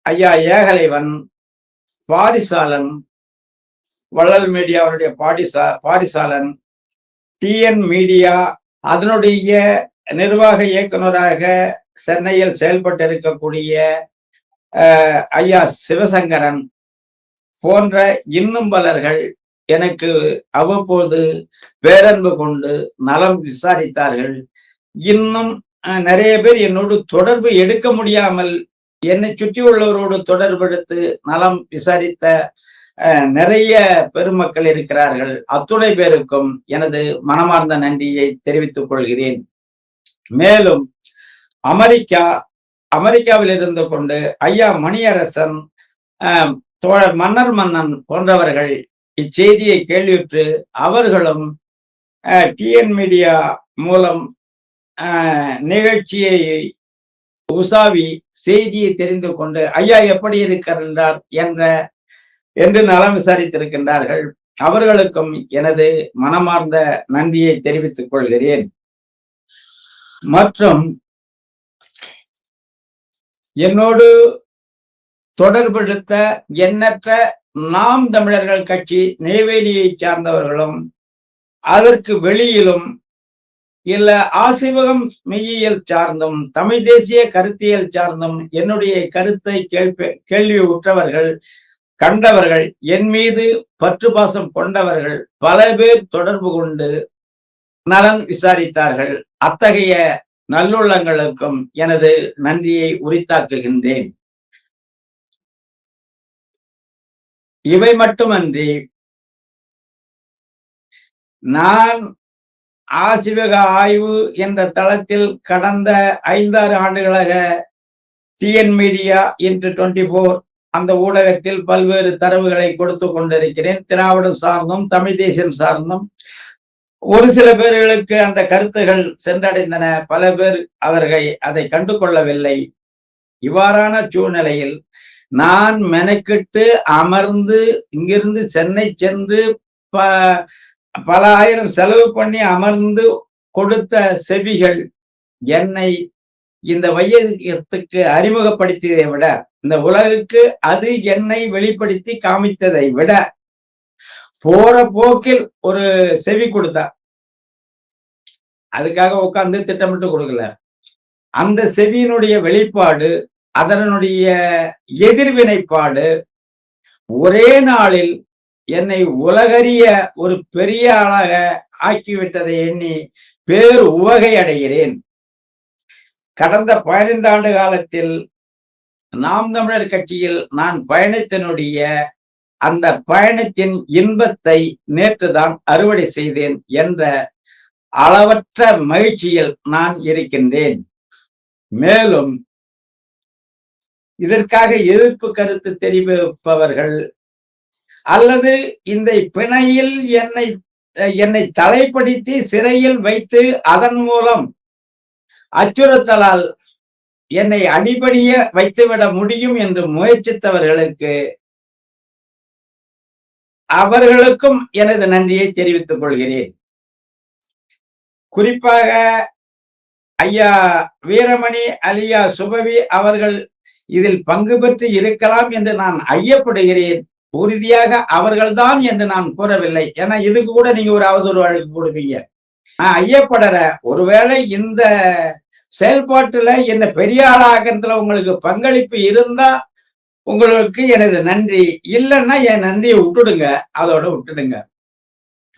ஐயா ஏகலைவன், பாரிசாலன், வள்ளல் மீடியாவுடைய பாரிசாலன், டிஎன் மீடியா அதனுடைய நிர்வாக இயக்குநராக சென்னையில் செயல்பட்டு இருக்கக்கூடிய ஐயா சிவசங்கரன் போன்ற இன்னும் பலர்கள் எனக்கு அவ்வப்போது பேரன்பு கொண்டு நலம் விசாரித்தார்கள். இன்னும் நிறைய பேர் என்னோடு தொடர்பு எடுக்க முடியாமல் என்னை சுற்றியுள்ளவரோடு தொடர்பெடுத்து நலம் விசாரித்த நிறைய பெருமக்கள் இருக்கிறார்கள். அத்துணை பேருக்கும் எனது மனமார்ந்த நன்றியை தெரிவித்துக் கொள்கிறேன். மேலும் அமெரிக்காவில் இருந்து கொண்டு ஐயா மணியரசன், தோழர் மன்னன் போன்றவர்கள் இச்செய்தியை கேள்வியுற்று அவர்களும் டிஎன் மீடியா மூலம் நிகழ்ச்சியை உசாவி செய்தியை தெரிந்து கொண்டு ஐயா எப்படி இருக்கிறார் என்று நலம் விசாரித்திருக்கின்றார்கள். அவர்களுக்கும் எனது மனமார்ந்த நன்றியை தெரிவித்துக் கொள்கிறேன். மற்றும் என்னோடு தொடர்பெடுத்த எண்ணற்ற நாம் தமிழர்கள் கட்சி நெய்வேலியை சார்ந்தவர்களும், அதற்கு வெளியிலும் இல்ல ஆசிவகம் மெய்யியல் சார்ந்தும் தமிழ் தேசிய கருத்தியல் சார்ந்தும் என்னுடைய கருத்தை கேள்வி உற்றவர்கள், கண்டவர்கள், என் மீது பற்று பாசம் கொண்டவர்கள் பல பேர் தொடர்பு கொண்டு நலன் விசாரித்தார்கள். அத்தகைய நல்லுள்ளங்களுக்கும் எனது நன்றியை உரித்தாக்குகின்றேன். இவை மட்டுமன்றி நான் ஆசிவக ஆய்வு என்ற தளத்தில் கடந்த 5-6 ஆண்டுகளாக டிஎன் மீடியா இன்று 24 அந்த ஊடகத்தில் பல்வேறு தரவுகளை கொடுத்து கொண்டிருக்கிறேன். திராவிடம் சார்ந்தும் தமிழ் தேசியம் சார்ந்தும் ஒரு சில பேர்களுக்கு அந்த கருத்துகள் சென்றடைந்தன. பல பேர் அதை கண்டு கொள்ளவில்லை. இவ்வாறான சூழ்நிலையில் நான் மெனக்கிட்டு அமர்ந்து இங்கிருந்து சென்னை சென்று பல ஆயிரம் செலவு பண்ணி அமர்ந்து கொடுத்த செவிகள் என்னை இந்த வையகத்துக்கு அறிமுகப்படுத்தியதை விட, இந்த உலகுக்கு அது என்னை வெளிப்படுத்தி காமித்ததை விட போற போக்கில் ஒரு செவி கொடுத்தா, அதுக்காக உட்கார்ந்து திட்டமிட்டு கொடுக்கல. அந்த செவியினுடைய வெளிப்பாடு, அதனுடைய எதிர்வினைப்பாடு ஒரே நாளில் என்னை உலகறிய ஒரு பெரிய ஆளாக ஆக்கிவிட்டதை எண்ணி பேர் உவகை அடைகிறேன். கடந்த 15 ஆண்டு காலத்தில் நாம் தமிழர் கட்சியில் நான் பயணத்தினுடைய அந்த பயணத்தின் இன்பத்தை நேற்றுதான் அறுவடை செய்தேன் என்ற அளவற்ற மகிழ்ச்சியில் நான் இருக்கின்றேன். மேலும் இதற்காக எதிர்ப்பு கருத்து தெரிவிப்பவர்கள் அல்லது இந்த பிணையில் என்னை தலைப்படுத்தி சிறையில் வைத்து அதன் மூலம் அச்சுறுத்தலால் என்னை அடிபடிய வைத்துவிட முடியும் என்று முயற்சித்தவர்களுக்கு அவர்களுக்கும் எனது நன்றியை தெரிவித்துக் கொள்கிறேன். குறிப்பாக ஐயா வீரமணி அலியா சுபவி அவர்கள் இதில் பங்கு பெற்று இருக்கலாம் என்று நான் ஐயப்படுகிறேன். உறுதியாக அவர்கள்தான் என்று நான் கூறவில்லை. ஏன்னா இதுக்கு கூட நீங்க ஒரு அவதூறு வழக்கு கொடுப்பீங்க. நான் ஐயப்படுற, ஒருவேளை இந்த செயல்பாட்டுல என்ன பெரிய ஆளாகிறதுல உங்களுக்கு பங்களிப்பு இருந்தா உங்களுக்கு எனது நன்றி, இல்லைன்னா என் நன்றியை விட்டுடுங்க, அதோட விட்டுடுங்க.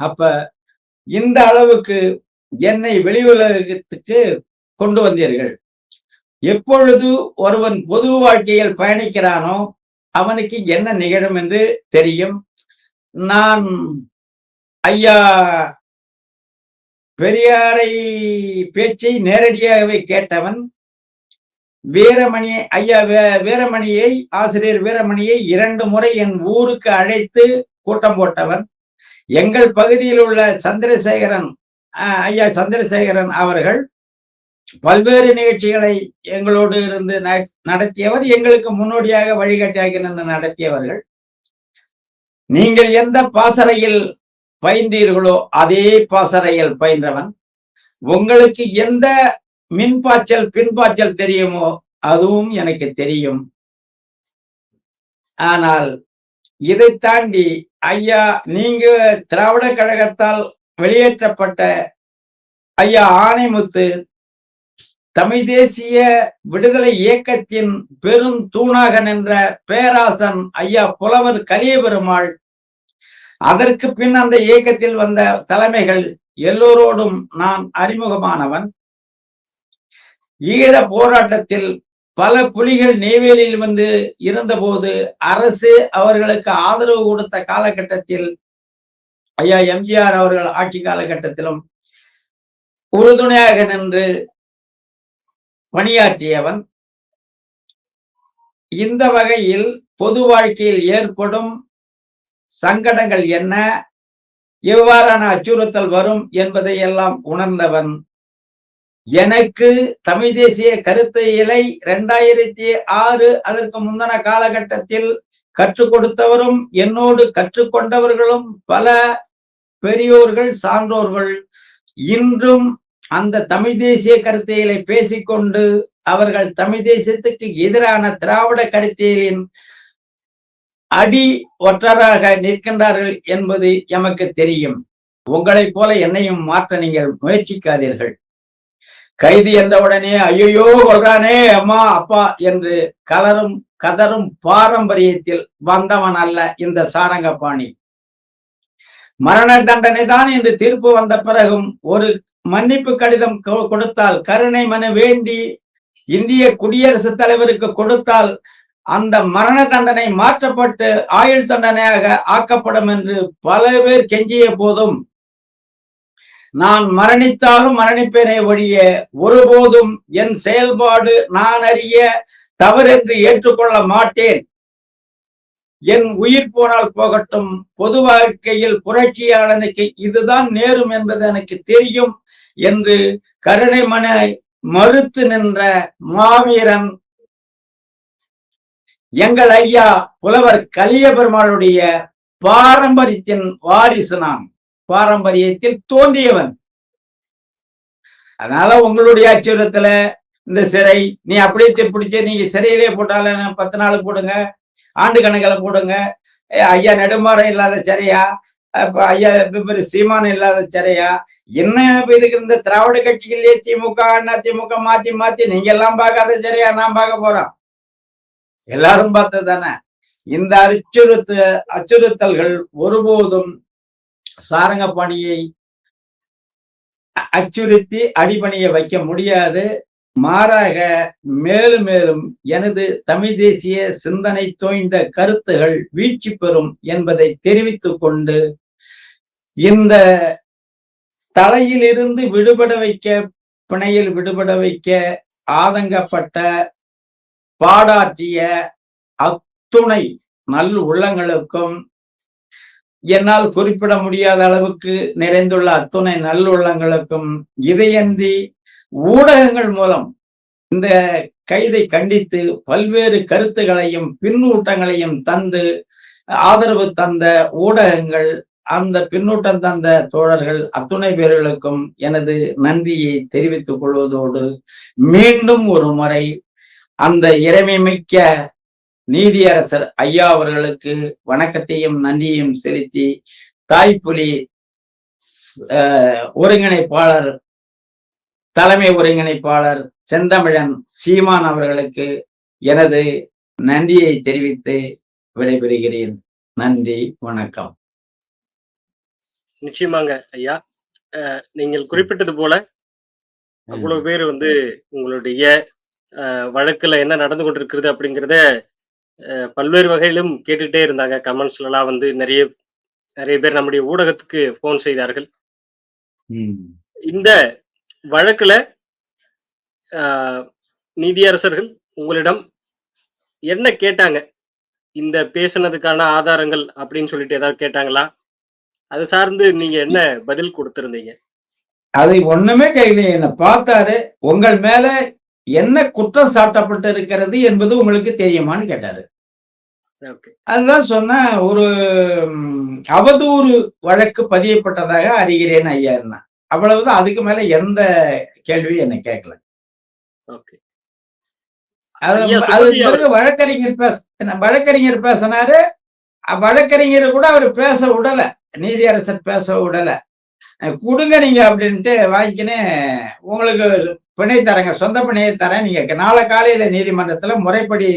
அப்ப இந்த அளவுக்கு என்னை வெளி உலகத்துக்கு கொண்டு வந்தீர்கள். எப்பொழுது ஒருவன் பொது வாழ்க்கையில் பயணிக்கிறானோ அவனுக்கு என்ன நிகழும் என்று தெரியும். நான் ஐயா பெரியாரை பேச்சை நேரடியாகவே கேட்டவன். வீரமணி ஐயா வீரமணியை, ஆசிரியர் வீரமணியை 2 முறை என் ஊருக்கு அழைத்து கூட்டம் போட்டவன். எங்கள் பகுதியில் உள்ள சந்திரசேகரன், ஐயா சந்திரசேகரன் அவர்கள் பல்வேறு நிகழ்ச்சிகளை எங்களோடு இருந்து நடத்தியவர். எங்களுக்கு முன்னோடியாக வழிகாட்டியாக நடத்தியவர்கள். நீங்கள் எந்த பாசறையில் பயின்றீர்களோ அதே பாசறையில் பயின்றவன். உங்களுக்கு எந்த மின்பாய்ச்சல் பின்பாய்ச்சல் தெரியுமோ அதுவும் எனக்கு தெரியும். ஆனால் இதை தாண்டி ஐயா, நீங்க திராவிட கழகத்தால் வெளியேற்றப்பட்ட ஐயா ஆணைமுத்து தமிழ் தேசிய விடுதலை இயக்கத்தின் பெரும் தூணாக நின்ற பேராசன் ஐயா புலவர் கலியபெருமாள், அதற்கு பின் அந்த இயக்கத்தில் வந்த தலைமைகள் எல்லோரோடும் நான் அறிமுகமானவன். ஈழ போராட்டத்தில் பல புலிகள் நெய்வேலியில் வந்து இருந்தபோது அரசு அவர்களுக்கு ஆதரவு கொடுத்த காலகட்டத்தில் ஐயா எம்ஜிஆர் அவர்கள் ஆட்சி காலகட்டத்திலும் உறுதுணையாக நின்று பணியாற்றியவன். இந்த வகையில் பொது வாழ்க்கையில் ஏற்படும் சங்கடங்கள் என்ன, எவ்வாறான அச்சுறுத்தல் வரும் என்பதை எல்லாம் உணர்ந்தவன். எனக்கு தமிழ் தேசிய கருத்தியலை 2006 அதற்கு முந்தின காலகட்டத்தில் கற்றுக் கொடுத்தவரும் என்னோடு கற்றுக்கொண்டவர்களும் பல பெரியோர்கள், சான்றோர்கள் இன்றும் அந்த தமிழ் தேசிய கருத்தியலை பேசிக்கொண்டு அவர்கள் தமிழ் தேசியத்துக்கு எதிரான திராவிட கருத்தியலின் அடி ஒற்றராக நிற்கின்றார்கள் என்பது எமக்கு தெரியும். உங்களைப் போல என்னையும் மாற்ற நீங்கள் முயற்சிக்காதீர்கள். கைது என்றவுடனே ஐயோ கொள்றானே அம்மா அப்பா என்று கதரும் பாரம்பரியத்தில் வந்தவன் அல்ல இந்த சாரங்கபாணி. மரண தண்டனை தான் என்று தீர்ப்பு வந்த பிறகும் ஒரு மன்னிப்பு கடிதம் கொடுத்தால், கருணை மனு வேண்டி இந்திய குடியரசுத் தலைவருக்கு கொடுத்தால் அந்த மரண தண்டனை மாற்றப்பட்டு ஆயுள் தண்டனையாக ஆக்கப்படும் என்று பல பேர் கெஞ்சிய போதும் நான் மரணித்தாலும் மரணிப்பேனே ஒழிய ஒருபோதும் என் செயல்பாடு நான் அறிய தவறென்று ஏற்றுக்கொள்ள மாட்டேன். என் உயிர் போனால் போகட்டும், பொது வாழ்க்கையில் புரட்சியாளனுக்கு இதுதான் நேரும் என்பது எனக்கு தெரியும் என்று கருணைமனை மறுத்து நின்ற மாவீரன் எங்கள் ஐயா புலவர் கலிய பெருமாளுடைய பாரம்பரியத்தின் வாரிசு. நான் பாரம்பரியத்தில் தோன்றியவன். அதனால உங்களுடைய அச்சுறுத்தல இந்த சிறை நீ அப்படியே பிடிச்ச நீங்க சிறையிலே போட்டாலும் 10 நாள் போடுங்க, ஆண்டு கணக்கில் போடுங்க. ஐயா நெடுமாறம் இல்லாத சிறையா, ஐயா சீமானம் இல்லாத சிறையா, என்ன இதுக்கு இந்த திராவிட கட்சிகளிலே திமுக அண்ணா திமுக மாத்தி மாத்தி நீங்க எல்லாம் பார்க்காத சிறையா நான் பார்க்க போறோம். எல்லாரும் பார்த்தது தானே. இந்த அச்சுறுத்தல்கள் ஒருபோதும் சாரங்கபாணியை அச்சுறுத்தி அடிபணிய வைக்க முடியாது. மாறாக மேலும் மேலும் எனது தமிழ் தேசிய சிந்தனை தோய்ந்த கருத்துகள் வீழ்ச்சி பெறும் என்பதை தெரிவித்துக் கொண்டு, இந்த தலையிலிருந்து விடுபட வைக்க, பிணையில் விடுபட வைக்க ஆதங்கப்பட்ட பாடாற்றிய அத்துணை நல் உள்ளங்களுக்கும், என்னால் குறிப்பிட முடியாத அளவுக்கு நிறைந்துள்ள அத்துணை நல்லுள்ளங்களுக்கும், இதையன்றி ஊடகங்கள் மூலம் இந்த கைதை கண்டித்து பல்வேறு கருத்துகளையும் பின்னூட்டங்களையும் தந்து ஆதரவு தந்த ஊடகங்கள், அந்த பின்னூட்டம் தந்த தோழர்கள் அத்துணை பேர்களுக்கும் எனது நன்றியை தெரிவித்துக் கொள்வதோடு, மீண்டும் ஒரு முறை அந்த இறைமைமிக்க நீதியரசர் ஐயா அவர்களுக்கு வணக்கத்தையும் நன்றியையும் செலுத்தி, தாய்ப்புலி ஒருங்கிணைப்பாளர் தலைமை ஒருங்கிணைப்பாளர் செந்தமிழன் சீமான் அவர்களுக்கு எனது நன்றியை தெரிவித்து விடைபெறுகிறேன். நன்றி, வணக்கம். நிச்சயமாங்க ஐயா, நீங்கள் குறிப்பிட்டது போல அவ்வளவு பேர் உங்களுடைய வழக்குல என்ன நடந்து கொண்டிருக்கிறது அப்படிங்கிறத பல்வேறு வகையிலும் கேட்டுட்டே இருந்தாங்க. கமெண்ட்ஸ்ல எல்லாம் நிறைய பேர் நம்முடைய ஊடகத்துக்கு போன் செய்தார்கள். இந்த வழக்குல நீதியரசர்கள் உங்களிடம் என்ன கேட்டாங்க? இந்த பேசுனதுக்கான ஆதாரங்கள் அப்படின்னு சொல்லிட்டு ஏதாவது கேட்டாங்களா? அது சார்ந்து நீங்க என்ன பதில் கொடுத்திருந்தீங்க? அதை ஒண்ணுமே கேட்கலையே. என்ன பார்த்தாரு, உங்கள் மேல என்ன குற்றம் சாட்டப்பட்டு இருக்கிறது என்பது உங்களுக்கு தெரியுமான்னு கேட்டாரு. அதுதான் சொன்ன, ஒரு அவதூறு வழக்கு பதியப்பட்டதாக அறிகிறேன் ஐயா. அவ்வளவுதான். அதுக்கு மேல எந்த கேள்வியும் என்ன கேட்கல. வழக்கறிஞர் பேசினாரு. வழக்கறிஞர் கூட அவர் பேச விடல, நீதியரசர் பேச விடல. கொடுங்க நீங்க அப்படின்ட்டு வாங்கிக்கினே, உங்களுக்கு பிணை தரங்க, சொந்த பிணையை தரேன், நீங்க நாளை காலையில நீதிமன்றத்துல முறைப்படி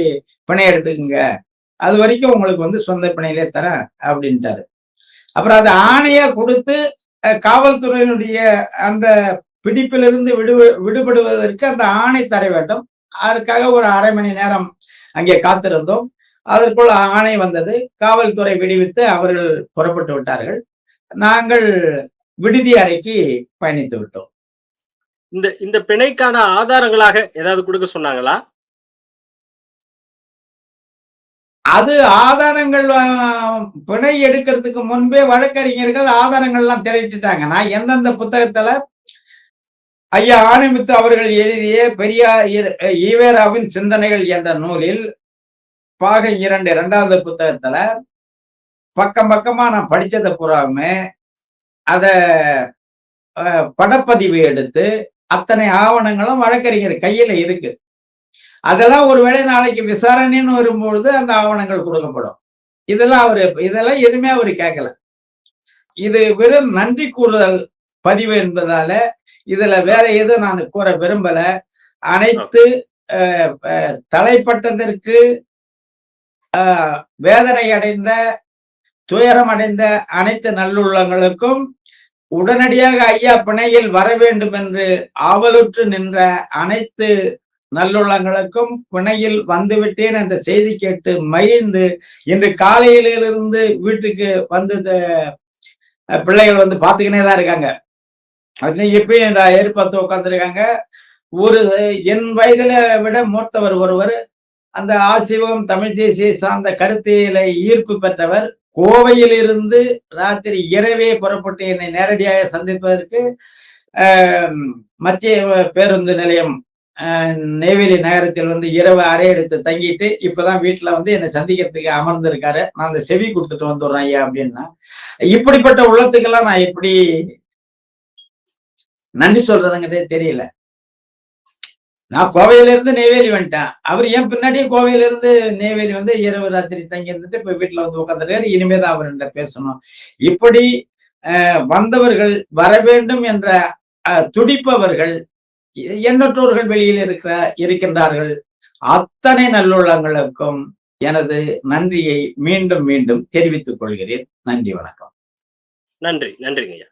பிணை எடுத்துக்குங்க, அது வரைக்கும் உங்களுக்கு சொந்த பிணையிலே தரேன் அப்படின்ட்டாரு. அப்புறம் அது ஆணையா கொடுத்து காவல்துறையினுடைய அந்த பிடிப்பிலிருந்து விடுபடுவதற்கு அந்த ஆணை தர வேண்டும். அதற்காக ஒரு அரை மணி நேரம் அங்கே காத்திருந்தோம். அதற்குள் ஆணை வந்தது. காவல்துறை விடுவித்து அவர்கள் புறப்பட்டு விட்டார்கள். நாங்கள் விடுதி அறைக்கு பயணித்து விட்டோம். இந்த பிணைக்கான ஆதாரங்களாக ஏதாவது கொடுக்க சொன்னாங்களா? அது ஆதாரங்கள் பிணை எடுக்கிறதுக்கு முன்பே வழக்கறிஞர்கள் ஆதாரங்கள் எல்லாம் திரட்டிட்டாங்க. நான் எந்தெந்த புத்தகத்துல ஐயா ஆணைமுத்து அவர்கள் எழுதிய பெரியார் ஈவேராவின் சிந்தனைகள் என்ற நூலில் பாகம் 2 2வது புத்தகத்துல பக்கம் பக்கமா நான் படிச்சதை பூராவுமே அத படப்பதிவு எடுத்து அத்தனை ஆவணங்களும் வழக்கறிஞர் கையில இருக்கு. அதெல்லாம் ஒருவேளை நாளைக்கு விசாரணைன்னு வரும்பொழுது அந்த ஆவணங்கள் கொடுக்கப்படும். இதெல்லாம் எதுவுமே அவரு கேட்கல. இது வெறும் நன்றி கூறுதல் பதிவு என்பதால இதுல வேற எதுவும் நான் கூற விரும்பல. அனைத்து தலைப்பட்டதற்கு வேதனை அடைந்த, துயரம் அடைந்த அனைத்து நல்லுள்ளங்களுக்கும் உடனடியாக ஐயா பிணையில் வர வேண்டும் என்று ஆவலுற்று நின்ற அனைத்து நல்லுள்ளங்களுக்கும் பிணையில் வந்துவிட்டேன் என்ற செய்தி கேட்டு மகிழ்ந்து இன்று காலையிலிருந்து வீட்டுக்கு வந்து பிள்ளைகள் பார்த்துக்கினே தான் இருக்காங்க. அது இப்பயும் இந்த எதிர்பார்த்து உட்கார்ந்துருக்காங்க. ஒரு என் வயதுல விட மூத்தவர் ஒருவர், அந்த ஆசிவகம் தமிழ் தேசிய சார்ந்த கருத்தியலை ஈர்ப்பு பெற்றவர். கோவையில் இருந்து ராத்திரி இரவே புறப்பட்டு என்னை நேரடியாக சந்திப்பதற்கு மத்திய பேருந்து நிலையம் நெய்வேலி நகரத்தில் வந்து இரவு அறை எடுத்து தங்கிட்டு இப்பதான் வீட்டுல வந்து என்னை சந்திக்கிறதுக்கு அமர்ந்திருக்காரு. நான் அந்த செவி கொடுத்துட்டு வந்துடுறேன் ஐயா அப்படின்னா, இப்படிப்பட்ட உள்ளத்துக்கெல்லாம் நான் எப்படி நன்றி சொல்றதுங்கிறதே தெரியல. நான் கோவையில இருந்து நெய்வேலி வந்துட்டேன். அவர் ஏன் பின்னாடியே கோவையில இருந்து நெய்வேலி வந்து இரவு ராத்திரி தங்கி இருந்துட்டு இப்ப வீட்டுல வந்து உட்காந்துருக்காரு. இனிமேதான் அவர்கிட்ட பேசணும். இப்படி வந்தவர்கள் வர வேண்டும் என்ற துடிப்பவர்கள் எண்ணற்றோர்கள் வெளியில் இருக்கின்றார்கள். அத்தனை நல்லுள்ளங்களுக்கும் எனது நன்றியை மீண்டும் மீண்டும் தெரிவித்துக் கொள்கிறேன். நன்றி, வணக்கம். நன்றிங்க ஐயா.